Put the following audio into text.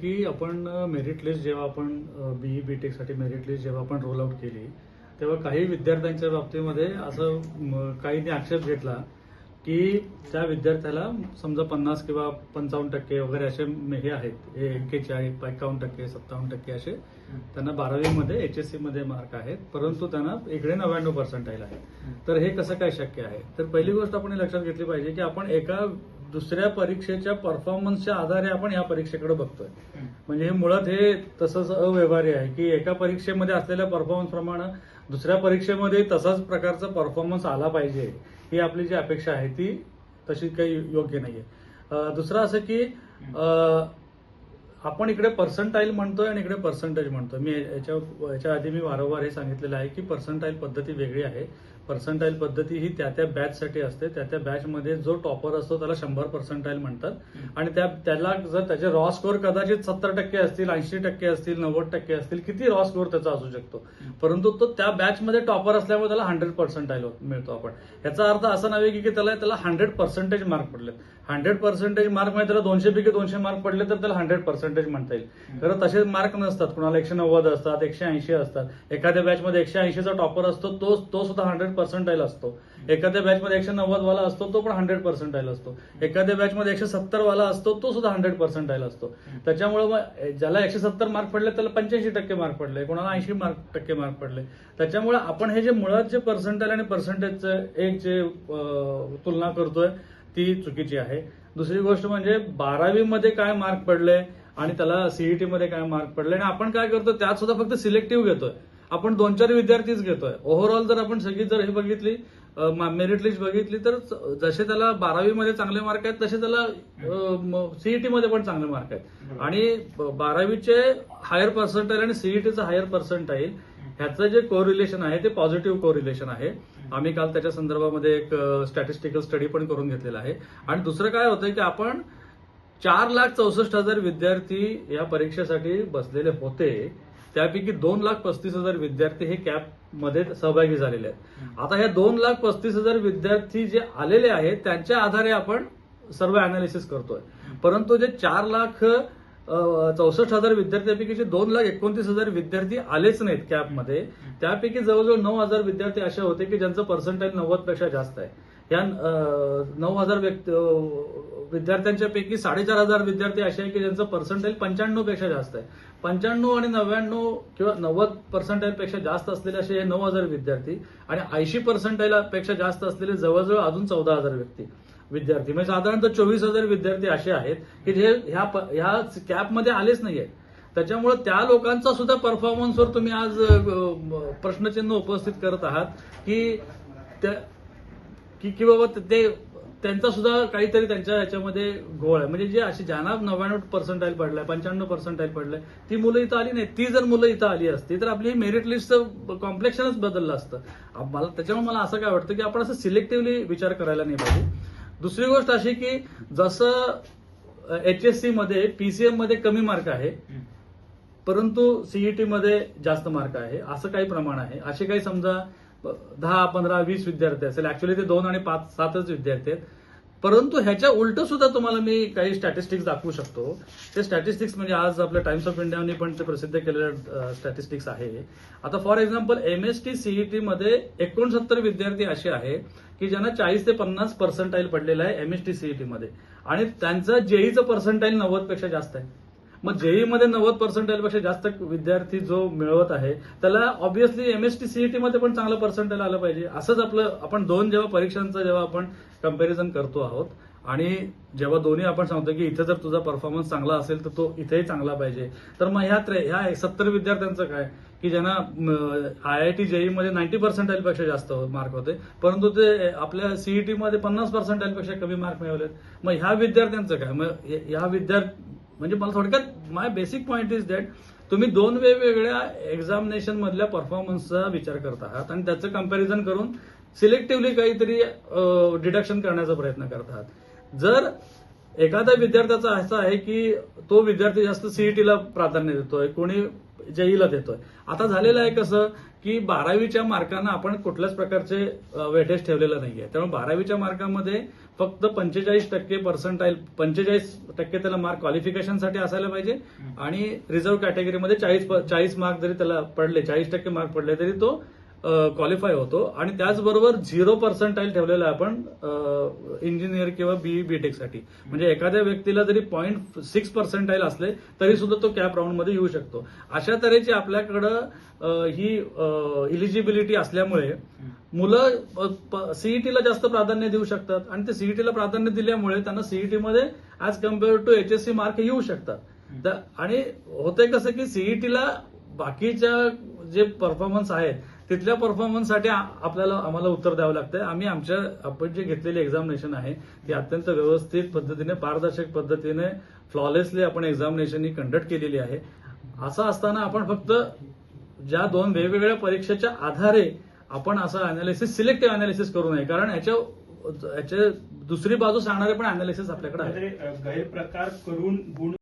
की आपण merit list जेव्हा आपण बीई बीटेक साठी मेरिट लिस्ट जेव्हा आपण रोल आउट केली तेव्हा काही विद्यार्थ्यांच्या बाबतीमध्ये असं काहींनी आक्षेप घेतला की त्या विद्यार्थ्याला समजा 50 किंवा 55% वगैरे असे हे आहेत 41, 51%, 57% असे त्यांना 12वी मध्ये HSC मध्ये मार्क आहेत, परंतु त्यांना इकडे 99% आहे. तर हे कसं काय शक्य आहे? तर पहिली गोष्ट आपण लक्षात घेतली पाहिजे की आपण एका दुसऱ्या परीक्षेच्या परफॉर्मन्सच्या आधारे आपण या परीक्षेकडे बघतोय. म्हणजे हे मुळात हे तसंच अव्यवहार्य आहे की एका परीक्षेमध्ये असलेल्या परफॉर्मन्स प्रमाणे दुसऱ्या परीक्षेमध्ये तसाच प्रकारचा परफॉर्मन्स आला पाहिजे ही आपली जी अपेक्षा आहे ती तशी काही योग्य नाहीये. दुसरं असं की आपण इकडे पर्सेंटाईल म्हणतोय आणि इकडे पर्सेंटेज म्हणतोय. मी याच्या आधी मी वारंवार हे सांगितलेलं आहे की पर्सेंटाईल पद्धती वेगळी आहे. पर्सेंटाईल पद्धती ही त्या त्या बॅचसाठी असते. त्या त्या बॅचमध्ये जो टॉपर असतो त्याला 100 पर्सेंटाईल म्हणतात आणि त्याला जर त्याचे रॉ स्कोअर कदाचित 70% असतील, 80% असतील, 90% असतील, किती रॉ स्कोअर त्याचा असू शकतो, परंतु तो त्या बॅचमध्ये टॉपर असल्यामुळे त्याला 100 पर्सेंटाईल मिळतो. आपण याचा अर्थ असा नव्हे की त्याला 100% मार्क पडले. 100% मार्क म्हणजे त्याला 200 पैकी 200 मार्क पडले तर त्याला 100% म्हणता येईल. खरं तसे मार्क नसतात. कुणाला 190 असतात, 180 असतात. एखाद्या बॅचमध्ये 180चा टॉपर असतो तो सुद्धा 100% असतो. एखाद्या बॅचमध्ये 190 वाला असतो तो पण 100% असतो. एखाद्या बॅचमध्ये 170 वाला असतो तो सुद्धा 100% असतो. त्याच्यामुळे मग ज्याला 170 मार्क पडले त्याला 85% मार्क पडले, कोणाला 80% मार्क पडले. त्याच्यामुळे आपण हे जे मुळात जे पर्सेंटाईल आणि पर्सेंटेजचं एक जे तुलना करतोय ती चुकीची आहे. दुसरी गोष्ट म्हणजे 12वी मध्ये काय मार्क पडले आणि त्याला सीईटी मध्ये काय मार्क पडले आणि आपण काय करतो त्यात सुद्धा फक्त सिलेक्टिव्ह घेतोय. आपण 2-4 विद्यार्थीच घेतोय. ओव्हरऑल जर आपण सगळी जर हे बघितली मेरिट लिस्ट बघितली तर जसे त्याला 12वी मध्ये चांगले मार्क आहेत तसे त्याला सीईटी मध्ये पण चांगले मार्क आहेत. आणि 12वीचे हायर पर्सेंटाईल आणि सीईटीचं हायर पर्सेंटाईल ह्याचं जे कोरिलेशन आहे ते पॉझिटिव्ह कोरिलेशन आहे. आम्ही काल त्याच्या संदर्भामध्ये एक स्टॅटिस्टिकल स्टडी पण करून घेतलेला आहे. आणि दुसरं काय होतं की आपण 4,64,000 विद्यार्थी या परीक्षेसाठी बसलेले होते, त्यापैकी 2,35,000 विद्यार्थी हे कॅप मध्ये सहभागी झालेले आहेत. आता ह्या 2,35,000 विद्यार्थी जे आलेले आहेत त्यांच्या आधारे आपण सर्व अनालिसिस करतोय. परंतु जे 4,64,000 विद्यार्थ्यांपैकी जे 2,29,000 विद्यार्थी आलेच नाहीत कॅपमध्ये, त्यापैकी जवळजवळ 9,000 विद्यार्थी असे होते की ज्यांचं पर्सेंटाईल 90 पेक्षा जास्त आहे. या 9,000 विद्यार्थ्यांच्या पैकी 4,500 विद्यार्थी असे आहे की ज्यांचं पर्सेंटाईल 95 पेक्षा जास्त आहे. 95 आणि 99 किंवा 90 पर्सेंटाईल पेक्षा जास्त असलेले असे हे 9,000 विद्यार्थी आणि 80 पर्सेंटाईल पेक्षा जास्त असलेले जवळजवळ अजून 14,000 विद्यार्थी म्हणजे साधारणतः 24,000 विद्यार्थी असे आहेत की जे ह्या कॅपमध्ये आलेच नाहीये. त्याच्यामुळे त्या लोकांचा सुद्धा परफॉर्मन्सवर तुम्ही आज प्रश्नचिन्ह उपस्थित करत आहात की बाबा ते त्यांचा सुद्धा काहीतरी त्यांच्या याच्यामध्ये घोळ आहे. म्हणजे जे अशी ज्यांना 99 पर्सेंटाईल पडलाय, 95 पर्सेंटाईल पडलाय, ती मुलं इथं आली नाही. ती जर मुलं इथं आली असती तर आपली मेरिट लिस्टचं कॉम्प्लेक्शनच बदललं असतं. त्याच्यामुळे मला असं काय वाटतं की आपण असं सिलेक्टिव्हली विचार करायला नाही पाहिजे. दुसरी गोष्ट अशी की जसं HSC मध्ये PCM मध्ये कमी मार्क आहे परंतु सीईटी मध्ये जास्त मार्क आहे असं काही प्रमाण आहे. असे काही समजा 10, 15, 20 विद्यार्थी असेल, ऍक्च्युअली ते 2 आणि 5, 7च विद्यार्थी आहेत. परंतु ह्याच्या उलट सुद्धा तुम्हाला मी काही स्टॅटिस्टिक्स दाखवू शकतो. ते स्टॅटिस्टिक्स म्हणजे आज आपल्या टाइम्स ऑफ इंडियाने पण ते प्रसिद्ध केलेले स्टॅटिस्टिक्स आहे. आता फॉर एक्झाम्पल MST CET मध्ये 69 विद्यार्थी असे आहे की ज्यांना 40 ते 50 पर्सेंटाईल पडलेलं आहे MST CET मध्ये आणि त्यांचं जेईचं पर्सेंटाईल 90 पेक्षा जास्त आहे. मग जेई मध्ये 90 पर्सेंटाईल पेक्षा जास्त विद्यार्थी जो मिळवत आहे त्याला ऑब्व्हियसली MST CET मध्ये पण चांगलं पर्सेंटाईल आलं पाहिजे. असंच आपण जेव्हा परीक्षांचं जेव्हा आपण कम्पॅरिझन करतो आहोत आणि जेव्हा दोन्ही आपण सांगतो की इथे जर तुझा परफॉर्मन्स चांगला असेल तर तो इथेही चांगला पाहिजे, तर मग ह्या 70 विद्यार्थ्यांचं काय की ज्यांना IIT JEE मध्ये 90 पर्सेंटाईल पेक्षा जास्त मार्क होते परंतु ते आपल्या सीईटी मध्ये 50 पर्सेंटाईल पेक्षा कमी मार्क मिळवलेत. मग ह्या विद्यार्थ्यांचं काय? मग ह्या म्हणजे मला थोडक्यात माय बेसिक पॉइंट इज दॅट तुम्ही 2 वेगवेगळ्या एक्झामिनेशन मधल्या परफॉर्मन्सचा विचार करत आहात आणि त्याचं कम्पॅरिझन करून सिलेक्टिव्हली काहीतरी डिडक्शन करण्याचा प्रयत्न करत आहात. जर एखाद्या विद्यार्थ्याचा असं आहे की तो विद्यार्थी जास्त सीईटीला प्राधान्य देतोय, कोणी जेईला देतोय. आता झालेलं आहे कसं की 12वीच्या मार्कांना आपण कुठल्याच प्रकारचे वेटेज ठेवलेलं नाहीये. त्यामुळे 12वीच्या मार्कामध्ये फक्त 45% पर्सेंटाईल 45% त्याला मार्क क्वालिफिकेशनसाठी असायला पाहिजे आणि रिझर्व्ह कॅटेगरीमध्ये 40 मार्क जरी त्याला पडले, 40% मार्क पडले तरी तो क्वालिफाय होतो. आणि त्याचबरोबर 0 पर्सेंटाईल ठेवलेलं आहे आपण इंजिनियर किंवा बीई बीटेक साठी. म्हणजे एखाद्या व्यक्तीला जरी 0.6 पर्सेंटाईल असले तरी सुद्धा तो कॅप राऊंड मध्ये येऊ शकतो. अशा तऱ्हेची आपल्याकडं ही इलिजिबिलिटी असल्यामुळे मुलं सीईटीला जास्त प्राधान्य देऊ शकतात आणि ते सीईटीला प्राधान्य दिल्यामुळे त्यांना सीईटीमध्ये as compare to HSC mark येऊ शकतात. आणि होतंय कसं की सीईटीला बाकीच्या जे परफॉर्मन्स आहेत तिथल्या परफॉर्मन्ससाठी आम्हाला उत्तर द्यावं लागतंय. आपण जे घेतलेली एक्झामिनेशन आहे ती अत्यंत व्यवस्थित पद्धतीने, पारदर्शक पद्धतीने, फ्लॉलेसली आपण एक्झामिनेशन ही कंडक्ट केलेली आहे. असं असताना आपण फक्त ज्या 2 वेगवेगळ्या परीक्षेच्या आधारे आपण असं अनालिसिस, सिलेक्टिव्ह अनालिसिस करू नये. कारण याच्या दुसरी बाजू सांगणारे पण अनालिसिस आपल्याकडे आहे. गैरप्रकार करून गुण